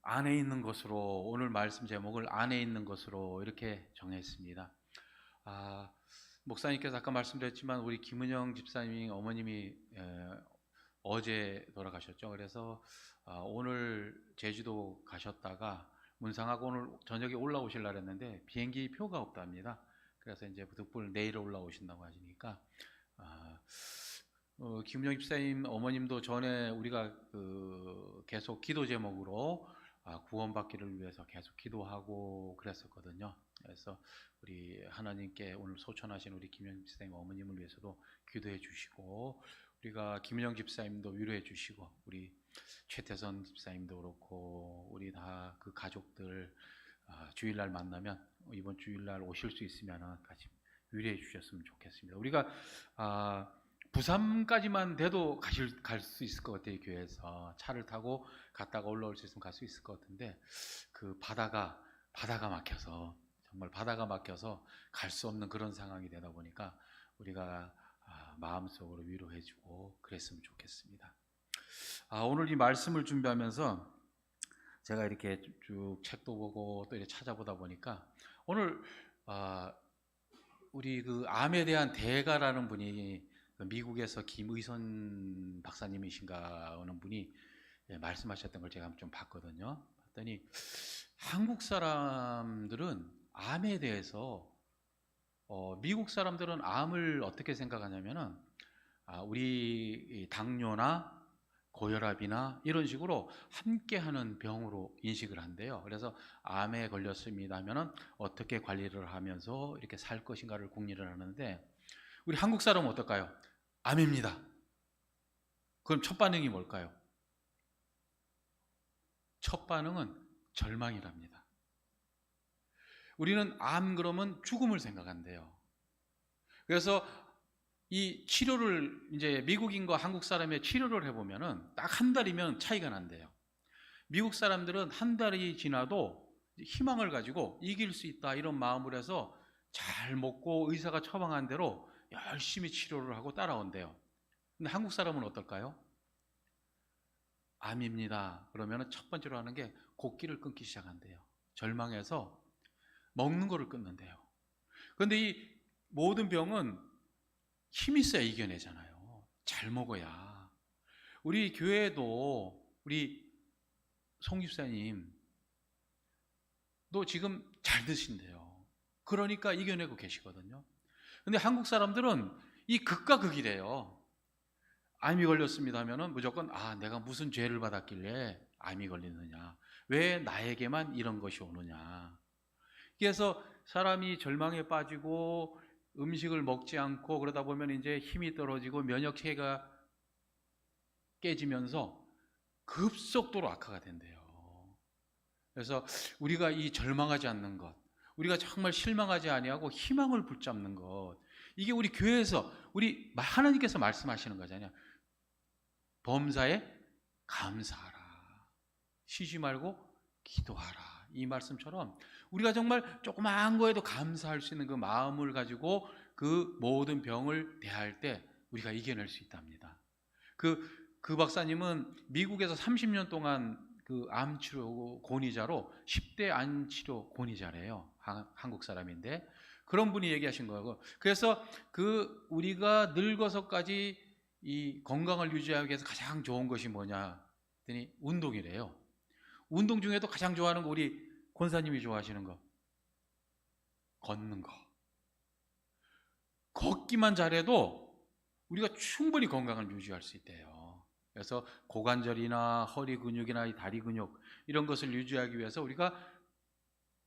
안에 있는 것으로, 오늘 말씀 제목을 안에 있는 것으로 이렇게 정했습니다. 아, 목사님께서 아까 말씀드렸지만 우리 김은영 집사님 어머님이 어제 돌아가셨죠. 그래서 오늘 제주도 가셨다가 문상하고 오늘 저녁에 올라오시려고 했는데 비행기 표가 없답니다. 그래서 이제 득불 내일 올라오신다고 하시니까 김은영 집사님 어머님도 전에 우리가 계속 기도 제목으로 구원받기를 위해서 계속 기도하고 그랬었거든요. 그래서 우리 하나님께 오늘 소천하신 우리 김은영 집사님 어머님을 위해서도 기도해 주시고, 우리가 김은영 집사님도 위로해 주시고, 우리 최태선 집사님도 그렇고 우리 다 그 가족들 주일날 만나면 이번 주일날 오실 수 있으면 같이 위로해 주셨으면 좋겠습니다. 우리가 부산까지만 돼도 갈 수 있을 것 같아요. 교회에서 차를 타고 갔다가 올라올 수 있으면 갈 수 있을 것 같은데 그 바다가 막혀서, 정말 바다가 막혀서 갈 수 없는 그런 상황이 되다 보니까 우리가 마음속으로 위로해주고 그랬으면 좋겠습니다. 오늘 이 말씀을 준비하면서 제가 이렇게 쭉 책도 보고 또 이렇게 찾아보다 보니까 오늘 우리 그 암에 대한 대가라는 분이 미국에서 김의선 박사님이신가 하는 분이 말씀하셨던 걸 제가 좀 봤거든요. 봤더니 한국 사람들은 암에 대해서 미국 사람들은 암을 어떻게 생각하냐면은 우리 당뇨나 고혈압이나 이런 식으로 함께하는 병으로 인식을 한대요. 그래서 암에 걸렸습니다 하면은 어떻게 관리를 하면서 이렇게 살 것인가를 궁리를 하는데, 우리 한국 사람은 어떨까요? 암입니다. 그럼 첫 반응이 뭘까요? 첫 반응은 절망이랍니다. 우리는 암 그러면 죽음을 생각한대요. 그래서 이 치료를 이제 미국인과 한국 사람의 치료를 해보면은 딱 한 달이면 차이가 난대요. 미국 사람들은 한 달이 지나도 희망을 가지고 이길 수 있다 이런 마음을 해서 잘 먹고 의사가 처방한 대로 열심히 치료를 하고 따라온대요. 근데 한국 사람은 어떨까요? 암입니다. 그러면 첫 번째로 하는 게 곡기를 끊기 시작한대요. 절망해서 먹는 거를 끊는데요. 그런데 이 모든 병은 힘이 있어야 이겨내잖아요. 잘 먹어야. 우리 교회도 우리 송 집사님도 지금 잘 드신대요. 그러니까 이겨내고 계시거든요. 근데 한국 사람들은 이 극과 극이래요. 암이 걸렸습니다 하면은 무조건 내가 무슨 죄를 받았길래 암이 걸리느냐, 왜 나에게만 이런 것이 오느냐. 그래서 사람이 절망에 빠지고 음식을 먹지 않고 그러다 보면 이제 힘이 떨어지고 면역 체계가 깨지면서 급속도로 악화가 된대요. 그래서 우리가 이 절망하지 않는 것, 우리가 정말 실망하지 아니하고 희망을 붙잡는 것, 이게 우리 교회에서 우리 하나님께서 말씀하시는 거잖아요. 범사에 감사하라, 쉬지 말고 기도하라. 이 말씀처럼 우리가 정말 조그마한 거에도 감사할 수 있는 그 마음을 가지고 그 모든 병을 대할 때 우리가 이겨낼 수 있답니다. 그 박사님은 미국에서 30년 동안 그 암치료 권위자로 10대 암치료 권위자래요. 한국 사람인데 그런 분이 얘기하신 거고, 그래서 우리가 늙어서까지 이 건강을 유지하기 위해서 가장 좋은 것이 뭐냐 했더니 운동이래요. 운동 중에도 가장 좋아하는 거, 우리 권사님이 좋아하시는 거, 걷는 거. 걷기만 잘해도 우리가 충분히 건강을 유지할 수 있대요. 그래서 고관절이나 허리 근육이나 다리 근육 이런 것을 유지하기 위해서 우리가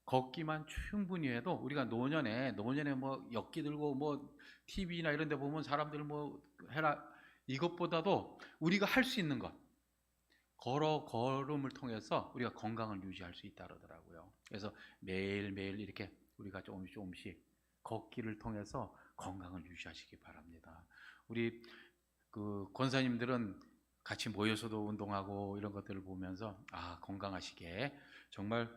걷기만 충분히 해도, 우리가 노년에 뭐 엿기 들고 뭐 TV나 이런 데 보면 사람들 뭐 해라, 이것보다도 우리가 할 수 있는 것, 걸음을 통해서 우리가 건강을 유지할 수 있다 그러더라고요. 그래서 매일매일 이렇게 우리가 조금씩 걷기를 통해서 건강을 유지하시기 바랍니다. 우리 그 권사님들은 같이 모여서도 운동하고 이런 것들을 보면서 건강하시게, 정말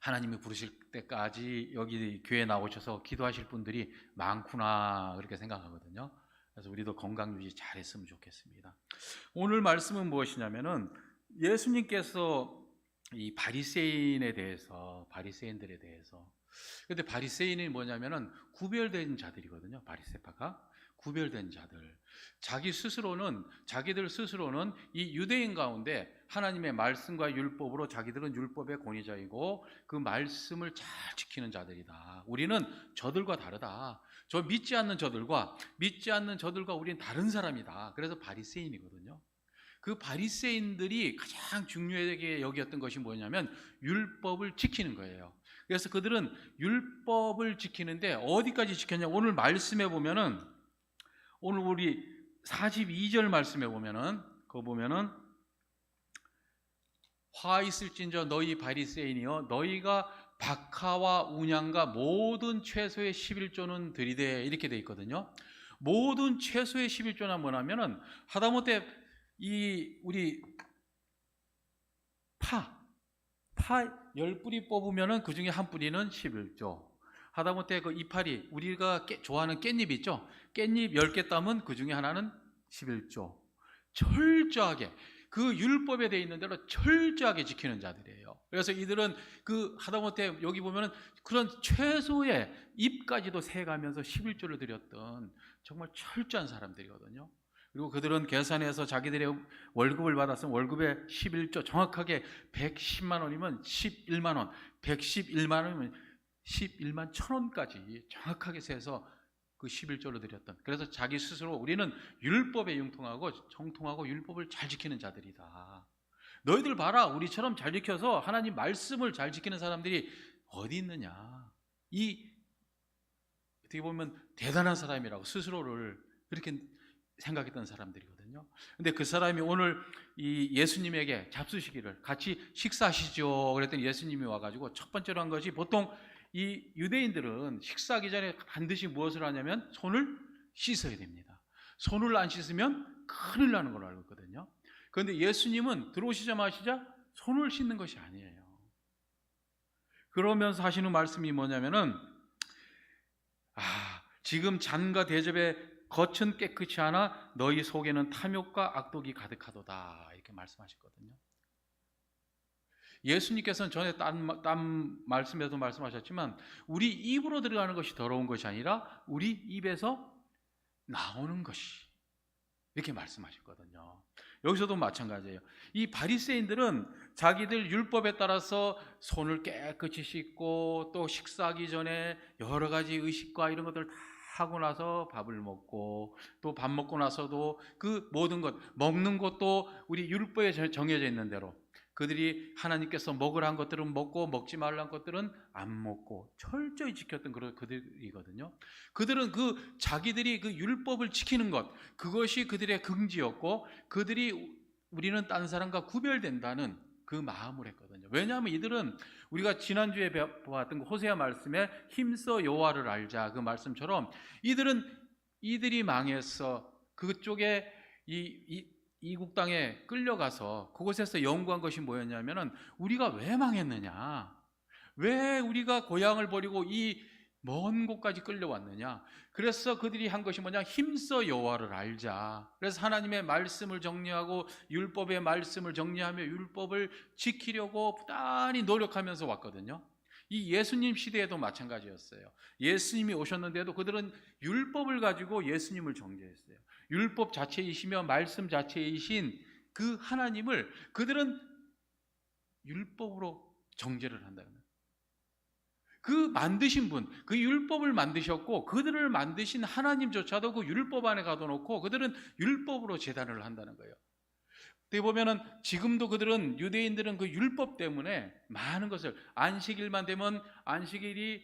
하나님이 부르실 때까지 여기 교회에 나오셔서 기도하실 분들이 많구나 그렇게 생각하거든요. 그래서 우리도 건강 유지 잘했으면 좋겠습니다. 오늘 말씀은 무엇이냐면은 예수님께서 이 바리새인들에 대해서. 근데 바리새인이 뭐냐면은 구별된 자들이거든요. 바리새파가 구별된 자들. 자기들 스스로는 이 유대인 가운데 하나님의 말씀과 율법으로 자기들은 율법의 권위자이고 그 말씀을 잘 지키는 자들이다. 우리는 저들과 다르다. 믿지 않는 저들과 우리는 다른 사람이다. 그래서 바리새인이거든요. 그 바리새인들이 가장 중요하게 여겼던 것이 뭐냐면 율법을 지키는 거예요. 그래서 그들은 율법을 지키는데 어디까지 지켰냐? 오늘 말씀에 보면은, 오늘 우리 42절 말씀에 보면은, 그거 보면은 화 있을진저 너희 바리새인이여 너희가 박하와 운양과 모든 채소의 11조는 드리되, 이렇게 돼 있거든요. 모든 채소의 11조는 뭐냐면은 하다못해 우리 파 10뿌리 뽑으면은 그 중에 한 뿌리는 11조. 하다못해 그 이파리, 우리가 좋아하는 깻잎 있죠? 깻잎 10개 따면 그 중에 하나는 11조. 철저하게 그 율법에 되어 있는 대로 철저하게 지키는 자들이에요. 그래서 이들은 하다못해 여기 보면은 그런 최소의 잎까지도 세가면서 11조를 드렸던 정말 철저한 사람들이거든요. 그리고 그들은 계산해서 자기들의 월급을 받았으면 월급의 11조, 정확하게 110만 원이면 11만 원, 111만 원이면 11만 1,000원까지 정확하게 세서 그 11조를 드렸던. 그래서 자기 스스로 우리는 율법에 정통하고 율법을 잘 지키는 자들이다. 너희들 봐라, 우리처럼 잘 지켜서 하나님 말씀을 잘 지키는 사람들이 어디 있느냐. 어떻게 보면 대단한 사람이라고 스스로를 그렇게 생각했던 사람들이거든요. 근데 그 사람이 오늘 이 예수님에게 잡수시기를, 같이 식사하시죠 그랬더니 예수님이 와가지고 첫 번째로 한 것이, 보통 이 유대인들은 식사하기 전에 반드시 무엇을 하냐면 손을 씻어야 됩니다. 손을 안 씻으면 큰일 나는 걸로 알고 있거든요. 그런데 예수님은 들어오시자마자 손을 씻는 것이 아니에요. 그러면서 하시는 말씀이 뭐냐면은, 지금 잔과 대접에 겉은 깨끗이 하나 너희 속에는 탐욕과 악독이 가득하도다, 이렇게 말씀하셨거든요. 예수님께서는 전에 딴 말씀에도 말씀하셨지만 우리 입으로 들어가는 것이 더러운 것이 아니라 우리 입에서 나오는 것이, 이렇게 말씀하셨거든요. 여기서도 마찬가지예요. 이 바리새인들은 자기들 율법에 따라서 손을 깨끗이 씻고 또 식사하기 전에 여러 가지 의식과 이런 것들을 다 하고 나서 밥을 먹고, 또 밥 먹고 나서도 그 모든 것, 먹는 것도 우리 율법에 정해져 있는 대로 그들이 하나님께서 먹으라 한 것들은 먹고 먹지 말라 한 것들은 안 먹고 철저히 지켰던 그들이거든요. 그들은 자기들이 그 율법을 지키는 것, 그것이 그들의 긍지였고, 우리는 다른 사람과 구별된다는 그 마음을 했거든요. 왜냐하면 이들은 우리가 지난주에 보았던 호세아 말씀에 힘써 여호와를 알자, 그 말씀처럼 이들이 망해서 그쪽에 이국 땅에 끌려가서 그곳에서 연구한 것이 뭐였냐면은, 우리가 왜 망했느냐, 왜 우리가 고향을 버리고 이 먼 곳까지 끌려왔느냐. 그래서 그들이 한 것이 뭐냐, 힘써 여호와를 알자. 그래서 하나님의 말씀을 정리하고 율법의 말씀을 정리하며 율법을 지키려고 부단히 노력하면서 왔거든요. 이 예수님 시대에도 마찬가지였어요. 예수님이 오셨는데도 그들은 율법을 가지고 예수님을 정죄했어요. 율법 자체이시며 말씀 자체이신 그 하나님을 그들은 율법으로 정죄를 한다는 거예요. 그 만드신 분, 그 율법을 만드셨고 그들을 만드신 하나님조차도 그 율법 안에 가둬놓고 그들은 율법으로 제단을 한다는 거예요. 어떻게 보면은 지금도 유대인들은 그 율법 때문에 많은 것을, 안식일만 되면, 안식일이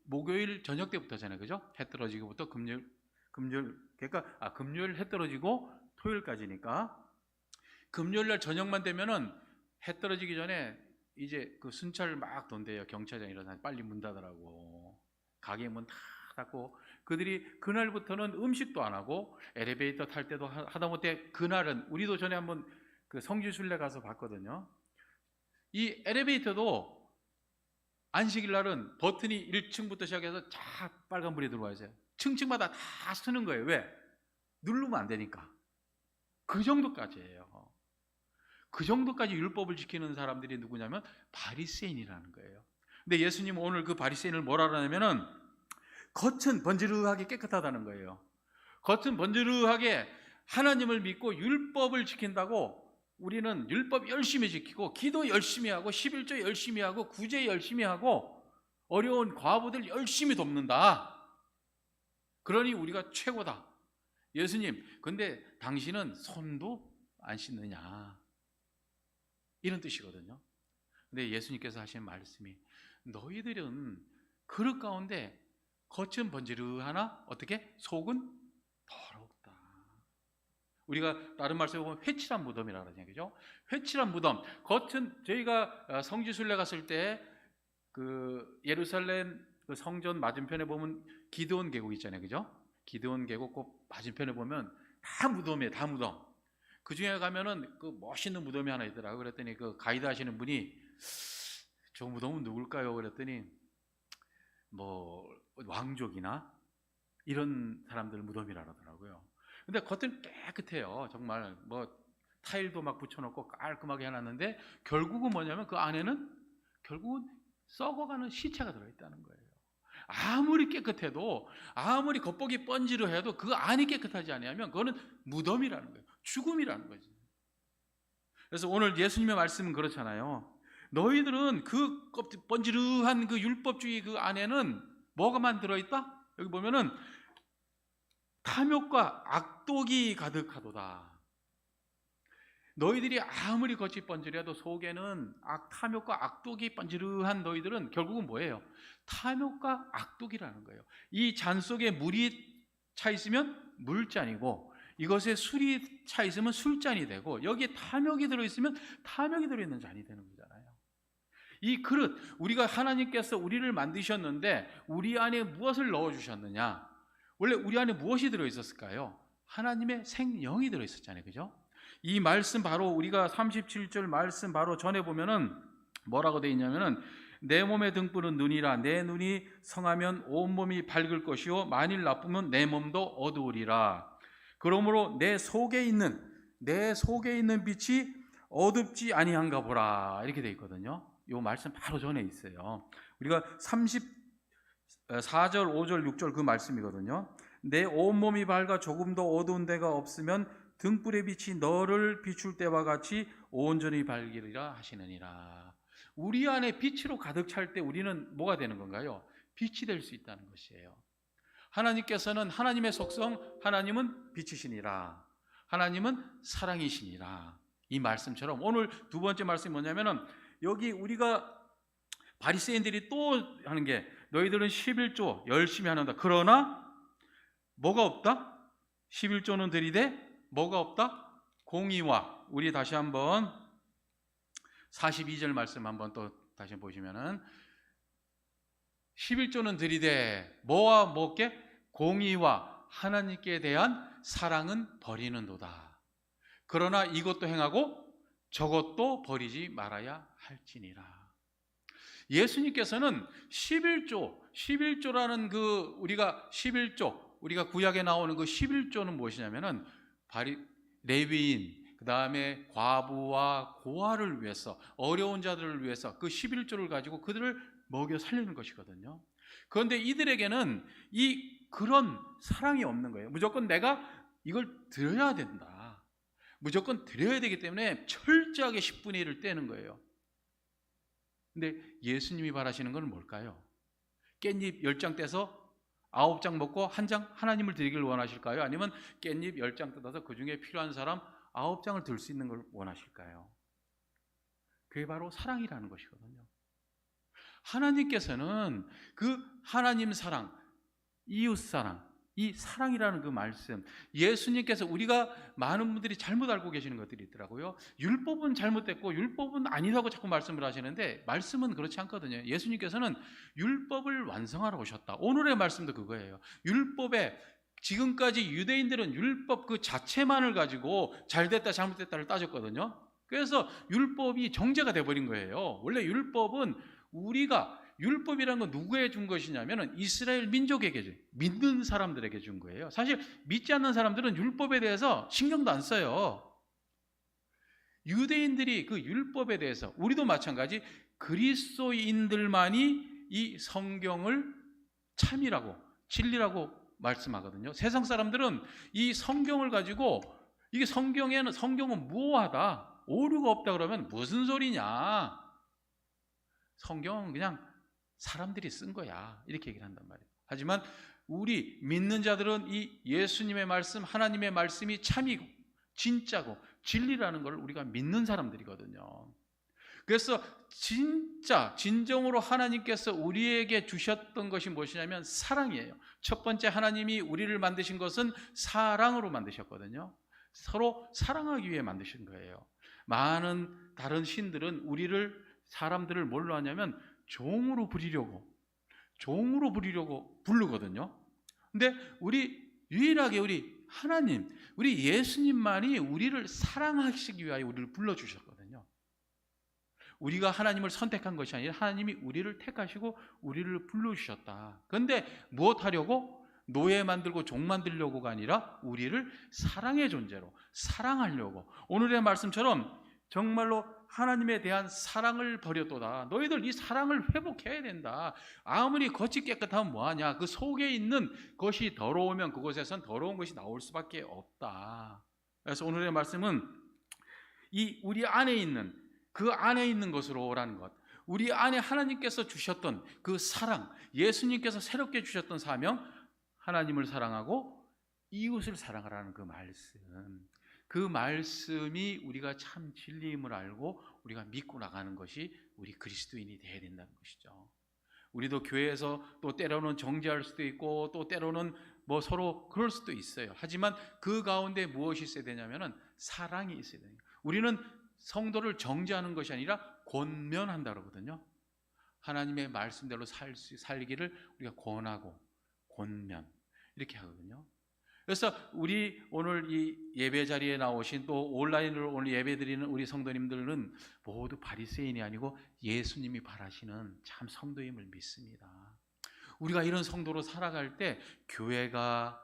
목요일 저녁 때부터잖아요, 그죠? 해 떨어지고부터 금요일 해 떨어지고 토요일까지니까, 금요일날 저녁만 되면은 해 떨어지기 전에 이제 그 순찰 막 돈대요. 경찰장 일어나서 빨리 문 닫으라고, 가게 문 다 닫고, 그들이 그날부터는 음식도 안 하고 엘리베이터 탈 때도 하다못해 그날은, 우리도 전에 한번 그 성지순례 가서 봤거든요. 이 엘리베이터도 안식일 날은 버튼이 1층부터 시작해서 쫙 빨간불이 들어와 있어요. 층층마다 다 쓰는 거예요. 왜? 누르면 안 되니까. 그 정도까지예요. 그 정도까지 율법을 지키는 사람들이 누구냐면 바리새인이라는 거예요. 근데 예수님은 오늘 그 바리새인을 뭐라 그러냐면은 겉은 번지르르하게 깨끗하다는 거예요. 겉은 번지르르하게 하나님을 믿고 율법을 지킨다고 우리는 율법 열심히 지키고 기도 열심히 하고 11조 열심히 하고 구제 열심히 하고 어려운 과부들 열심히 돕는다. 그러니 우리가 최고다. 예수님, 근데 당신은 손도 안 씻느냐, 이런 뜻이거든요. 근데 예수님께서 하신 말씀이 너희들은 그릇 가운데 겉은 번지르르하나 어떻게? 속은 더럽다. 우리가 다른 말씀에 보면 회칠한 무덤이라는 얘기죠. 회칠한 무덤. 겉은 저희가 성지순례 갔을 때 그 예루살렘 그 성전 맞은편에 보면 기드온 계곡 있잖아요, 그죠? 기드온 계곡 꼭 맞은편에 보면 다 무덤이에요, 다 무덤. 그 중에 가면은 그 멋있는 무덤이 하나 있더라고요. 그랬더니 그 가이드 하시는 분이 저 무덤은 누굴까요? 그랬더니 뭐 왕족이나 이런 사람들 무덤이라 그러더라고요. 근데 겉은 깨끗해요. 정말 뭐 타일도 막 붙여놓고 깔끔하게 해놨는데 결국은 뭐냐면 그 안에는 결국은 썩어가는 시체가 들어있다는 거예요. 아무리 깨끗해도 아무리 겉보기 번지르 해도 그 안이 깨끗하지 않으면 그거는 무덤이라는 거예요. 죽음이라는 거지. 그래서 오늘 예수님의 말씀은 그렇잖아요. 너희들은 그 번지르한 그 율법주의 그 안에는 뭐가만 들어있다? 여기 보면은 탐욕과 악독이 가득하도다. 너희들이 아무리 겉이 번지르해도 속에는 탐욕과 악독이 번지르한 너희들은 결국은 뭐예요? 탐욕과 악독이라는 거예요. 이 잔 속에 물이 차 있으면 물잔이고 이것에 술이 차 있으면 술잔이 되고 여기에 탐욕이 들어있으면 탐욕이 들어있는 잔이 되는 거잖아요. 이 그릇, 우리가 하나님께서 우리를 만드셨는데 우리 안에 무엇을 넣어주셨느냐? 원래 우리 안에 무엇이 들어있었을까요? 하나님의 생영이 들어있었잖아요, 그죠? 이 말씀 바로 우리가 37절 말씀 바로 전에 보면은 뭐라고 되어 있냐면은 내 몸의 등불은 눈이라 내 눈이 성하면 온몸이 밝을 것이요 만일 나쁘면 내 몸도 어두우리라. 그러므로 내 속에 있는 빛이 어둡지 아니한가 보라. 이렇게 되어 있거든요. 이 말씀 바로 전에 있어요. 우리가 34절, 5절, 6절 그 말씀이거든요. 내 온몸이 밝아 조금도 어두운 데가 없으면 등불의 빛이 너를 비출 때와 같이 온전히 밝으리라 하시느니라. 우리 안에 빛으로 가득 찰 때 우리는 뭐가 되는 건가요? 빛이 될 수 있다는 것이에요. 하나님께서는 하나님의 속성, 하나님은 빛이시니라. 하나님은 사랑이시니라. 이 말씀처럼 오늘 두 번째 말씀이 뭐냐면은 여기 우리가 바리새인들이 또 하는 게 너희들은 11조 열심히 하는다. 그러나 뭐가 없다? 11조는 들이되 뭐가 없다? 공의와. 우리 다시 한번 42절 말씀 한번 또 다시 보시면은 11조는 들이되 뭐와 뭐게? 공의와 하나님께 대한 사랑은 버리는도다. 그러나 이것도 행하고 저것도 버리지 말아야 할지니라. 예수님께서는 11조라는 그 우리가 11조, 우리가 구약에 나오는 그 11조는 무엇이냐면은 레위인, 그 다음에 과부와 고아를 위해서, 어려운 자들을 위해서 그 11조를 가지고 그들을 먹여 살리는 것이거든요. 그런데 이들에게는 그런 사랑이 없는 거예요. 무조건 내가 이걸 드려야 된다. 무조건 드려야 되기 때문에 철저하게 10분의 1을 떼는 거예요. 근데 예수님이 바라시는 건 뭘까요? 깻잎 10장 떼서 9장 먹고 1장 하나님을 드리기를 원하실까요? 아니면 깻잎 10장 뜯어서 그 중에 필요한 사람 9장을 들 수 있는 걸 원하실까요? 그게 바로 사랑이라는 것이거든요. 하나님께서는 그 하나님 사랑, 이웃 사랑, 이 사랑이라는 그 말씀, 예수님께서 우리가 많은 분들이 잘못 알고 계시는 것들이 있더라고요. 율법은 잘못됐고 율법은 아니라고 자꾸 말씀을 하시는데 말씀은 그렇지 않거든요. 예수님께서는 율법을 완성하러 오셨다. 오늘의 말씀도 그거예요. 율법에 지금까지 유대인들은 율법 그 자체만을 가지고 잘됐다 잘못됐다를 따졌거든요. 그래서 율법이 정죄가 돼버린 거예요. 원래 율법은 율법이라는 건 누구에게 준 것이냐면 이스라엘 민족에게, 믿는 사람들에게 준 거예요. 사실 믿지 않는 사람들은 율법에 대해서 신경도 안 써요. 유대인들이 그 율법에 대해서, 우리도 마찬가지, 그리스도인들만이 이 성경을 참이라고, 진리라고 말씀하거든요. 세상 사람들은 이 성경을 가지고 이게 성경은 무오하다, 오류가 없다 그러면 무슨 소리냐, 성경은 그냥 사람들이 쓴 거야, 이렇게 얘기를 한단 말이에요. 하지만 우리 믿는 자들은 이 예수님의 말씀, 하나님의 말씀이 참이고 진짜고 진리라는 걸 우리가 믿는 사람들이거든요. 그래서 진짜 진정으로 하나님께서 우리에게 주셨던 것이 무엇이냐면 사랑이에요. 첫 번째, 하나님이 우리를 만드신 것은 사랑으로 만드셨거든요. 서로 사랑하기 위해 만드신 거예요. 많은 다른 신들은 사람들을 뭘로 하냐면 종으로 부리려고 부르거든요. 근데 유일하게 우리 하나님, 우리 예수님만이 우리를 사랑하시기 위하여 우리를 불러주셨거든요. 우리가 하나님을 선택한 것이 아니라 하나님이 우리를 택하시고 우리를 불러주셨다. 그런데 무엇하려고? 노예 만들고 종 만들려고가 아니라 우리를 사랑의 존재로, 사랑하려고. 오늘의 말씀처럼 정말로 하나님에 대한 사랑을 버렸도다. 너희들 이 사랑을 회복해야 된다. 아무리 겉이 깨끗하면 뭐하냐. 그 속에 있는 것이 더러우면 그곳에선 더러운 것이 나올 수밖에 없다. 그래서 오늘의 말씀은 우리 안에 있는, 그 안에 있는 것으로라는 것, 우리 안에 하나님께서 주셨던 그 사랑, 예수님께서 새롭게 주셨던 사명, 하나님을 사랑하고 이웃을 사랑하라는 그 말씀, 그 말씀이 우리가 참 진리임을 알고 우리가 믿고 나가는 것이 우리 그리스도인이 되어야 된다는 것이죠. 우리도 교회에서 또 때로는 정죄할 수도 있고 또 때로는 뭐 서로 그럴 수도 있어요. 하지만 그 가운데 무엇이 있어야 되냐면은 사랑이 있어야 돼요. 우리는 성도를 정죄하는 것이 아니라 권면한다 그러거든요. 하나님의 말씀대로 살기를 우리가 권하고 권면, 이렇게 하거든요. 그래서 우리 오늘 이 예배 자리에 나오신, 또 온라인으로 오늘 예배 드리는 우리 성도님들은 모두 바리새인이 아니고 예수님이 바라시는 참 성도임을 믿습니다. 우리가 이런 성도로 살아갈 때 교회가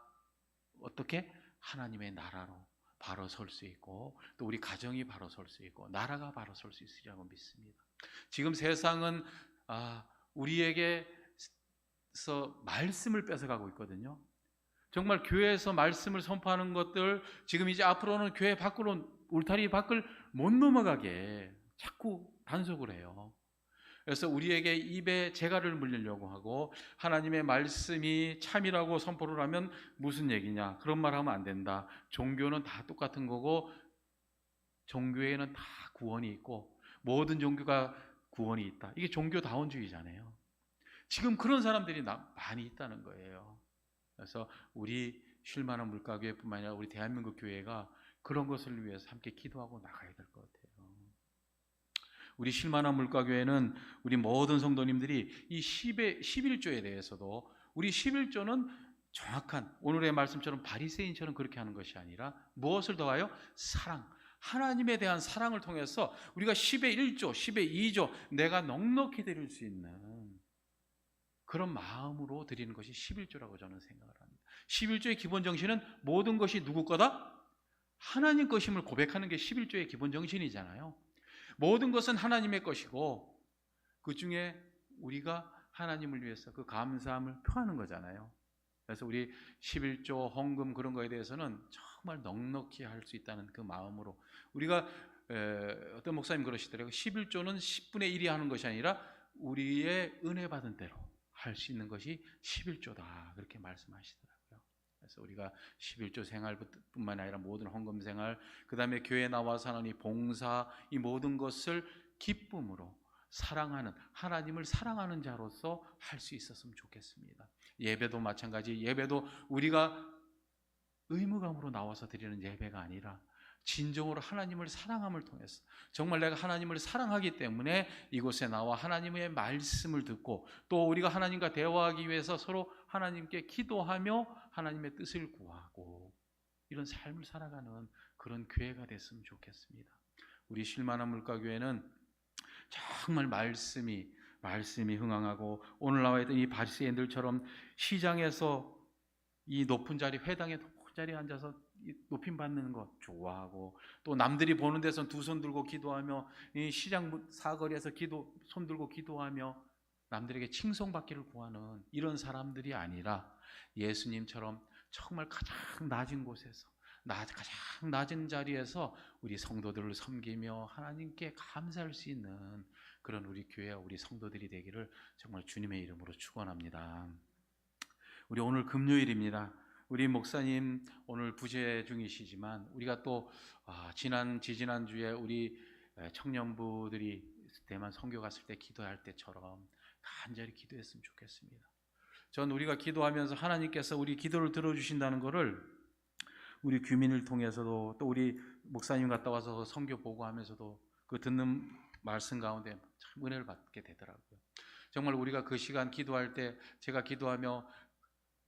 어떻게 하나님의 나라로 바로 설 수 있고, 또 우리 가정이 바로 설 수 있고, 나라가 바로 설 수 있으리라고 믿습니다. 지금 세상은 우리에게서 말씀을 뺏어가고 있거든요. 정말 교회에서 말씀을 선포하는 것들, 지금 이제 앞으로는 교회 밖으로, 울타리 밖을 못 넘어가게 자꾸 단속을 해요. 그래서 우리에게 입에 재갈을 물리려고 하고, 하나님의 말씀이 참이라고 선포를 하면 무슨 얘기냐, 그런 말 하면 안 된다, 종교는 다 똑같은 거고 종교에는 다 구원이 있고 모든 종교가 구원이 있다, 이게 종교다원주의잖아요. 지금 그런 사람들이 많이 있다는 거예요. 그래서 우리 쉴만한 물가교회뿐만 아니라 우리 대한민국 교회가 그런 것을 위해서 함께 기도하고 나가야 될 것 같아요. 우리 쉴만한 물가교회는 우리 모든 성도님들이 이 11조에 대해서도, 우리 11조는 정확한 오늘의 말씀처럼 바리새인처럼 그렇게 하는 것이 아니라 무엇을 더하여? 사랑, 하나님에 대한 사랑을 통해서 우리가 10의 1조, 10의 2조 내가 넉넉히 드릴 수 있는 그런 마음으로 드리는 것이 11조라고 저는 생각을 합니다. 11조의 기본 정신은 모든 것이 누구 거다? 하나님 것임을 고백하는 게 11조의 기본 정신이잖아요. 모든 것은 하나님의 것이고 그 중에 우리가 하나님을 위해서 그 감사함을 표하는 거잖아요. 그래서 우리 11조 헌금 그런 거에 대해서는 정말 넉넉히 할 수 있다는 그 마음으로, 우리가 어떤 목사님 그러시더라고요. 11조는 10분의 1이 하는 것이 아니라 우리의 은혜 받은 대로 할 수 있는 것이 11조다, 그렇게 말씀하시더라고요. 그래서 우리가 11조 생활뿐만 아니라 모든 헌금 생활, 그 다음에 교회 나와서 하는 이 봉사, 이 모든 것을 기쁨으로 사랑하는, 하나님을 사랑하는 자로서 할 수 있었으면 좋겠습니다. 예배도 마찬가지, 예배도 우리가 의무감으로 나와서 드리는 예배가 아니라 진정으로 하나님을 사랑함을 통해서, 정말 내가 하나님을 사랑하기 때문에 이곳에 나와 하나님의 말씀을 듣고, 또 우리가 하나님과 대화하기 위해서 서로 하나님께 기도하며 하나님의 뜻을 구하고, 이런 삶을 살아가는 그런 교회가 됐으면 좋겠습니다. 우리 쉴만한 물가교회는 정말 말씀이 흥황하고, 오늘 나와 있던 이 바리새인들처럼 시장에서 이 높은 자리, 회당의 높은 자리에 앉아서 높임 받는 것 좋아하고, 또 남들이 보는 데선 두 손 들고 기도하며, 이 시장 사거리에서 손 들고 기도하며 남들에게 칭송받기를 구하는 이런 사람들이 아니라, 예수님처럼 정말 가장 낮은 곳에서, 가장 낮은 자리에서 우리 성도들을 섬기며 하나님께 감사할 수 있는 그런 우리 교회와 우리 성도들이 되기를 정말 주님의 이름으로 축원합니다. 우리 오늘 금요일입니다. 우리 목사님 오늘 부재 중이시지만, 우리가 또 지지난주에 우리 청년부들이 대만 선교 갔을 때 기도할 때처럼 간절히 기도했으면 좋겠습니다. 전 우리가 기도하면서 하나님께서 우리 기도를 들어주신다는 것을 우리 규민을 통해서도, 또 우리 목사님 갔다 와서 선교 보고하면서도 그 듣는 말씀 가운데 참 은혜를 받게 되더라고요. 정말 우리가 그 시간 기도할 때, 제가 기도하며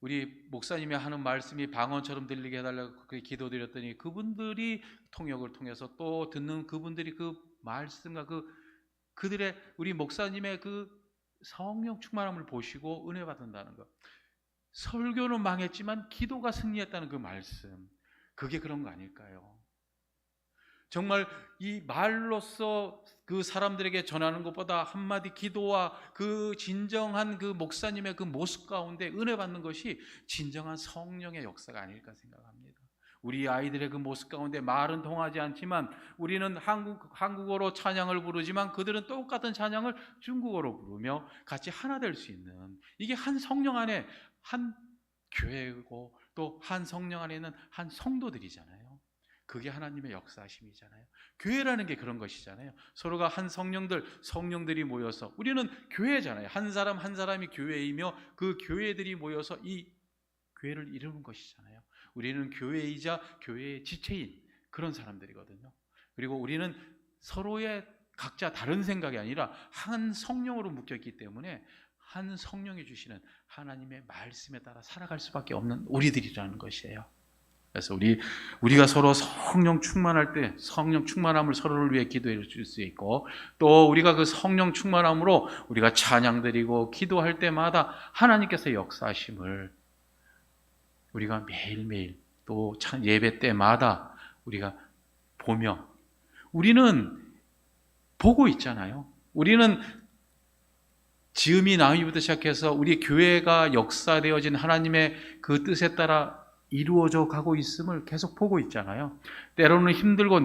우리 목사님이 하는 말씀이 방언처럼 들리게 해달라고 기도드렸더니, 그분들이 통역을 통해서 또 듣는 그분들이 그 말씀과 그들의, 우리 목사님의 그 성령 충만함을 보시고 은혜 받는다는 것. 설교는 망했지만 기도가 승리했다는 그 말씀, 그게 그런 거 아닐까요? 정말 이 말로써 그 사람들에게 전하는 것보다 한마디 기도와 그 진정한 그 목사님의 그 모습 가운데 은혜 받는 것이 진정한 성령의 역사가 아닐까 생각합니다. 우리 아이들의 그 모습 가운데 말은 통하지 않지만, 우리는 한국어로 찬양을 부르지만 그들은 똑같은 찬양을 중국어로 부르며 같이 하나 될 수 있는, 이게 한 성령 안에 한 교회고, 또 한 성령 안에 있는 한 성도들이잖아요. 그게 하나님의 역사하심이잖아요. 교회라는 게 그런 것이잖아요. 서로가 한 성령들이 모여서, 우리는 교회잖아요. 한 사람 한 사람이 교회이며 그 교회들이 모여서 이 교회를 이루는 것이잖아요. 우리는 교회이자 교회의 지체인 그런 사람들이거든요. 그리고 우리는 서로의 각자 다른 생각이 아니라 한 성령으로 묶여있기 때문에 한 성령이 주시는 하나님의 말씀에 따라 살아갈 수밖에 없는 우리들이라는 것이에요. 그래서 우리가 서로 성령 충만할 때 성령 충만함을 서로를 위해 기도해 줄 수 있고, 또 우리가 그 성령 충만함으로 우리가 찬양 드리고 기도할 때마다 하나님께서 역사하심을 우리가 매일매일 또 예배 때마다 우리가 보며, 우리는 보고 있잖아요. 우리는 지음이 나이부터 시작해서 우리 교회가 역사되어진 하나님의 그 뜻에 따라 이루어져 가고 있음을 계속 보고 있잖아요. 때로는 힘들고,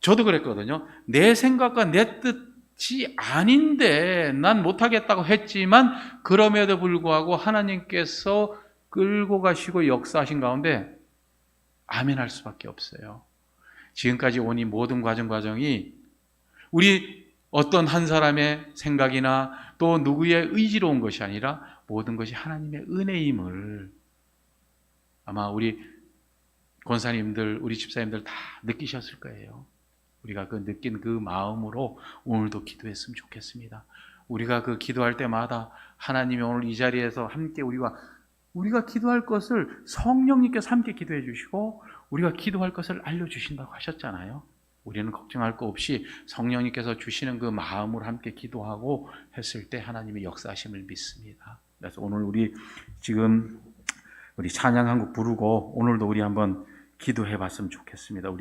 저도 그랬거든요. 내 생각과 내 뜻이 아닌데 난 못하겠다고 했지만, 그럼에도 불구하고 하나님께서 끌고 가시고 역사하신 가운데 아멘할 수밖에 없어요. 지금까지 온 이 모든 과정이 우리 어떤 한 사람의 생각이나 또 누구의 의지로 온 것이 아니라 모든 것이 하나님의 은혜임을 아마 우리 권사님들, 우리 집사님들 다 느끼셨을 거예요. 우리가 그 느낀 그 마음으로 오늘도 기도했으면 좋겠습니다. 우리가 그 기도할 때마다 하나님이 오늘 이 자리에서 함께 우리가 기도할 것을 성령님께서 함께 기도해 주시고 우리가 기도할 것을 알려주신다고 하셨잖아요. 우리는 걱정할 거 없이 성령님께서 주시는 그 마음으로 함께 기도하고 했을 때 하나님의 역사하심을 믿습니다. 그래서 오늘 우리 찬양 한 곡 부르고 오늘도 우리 한번 기도해 봤으면 좋겠습니다. 우리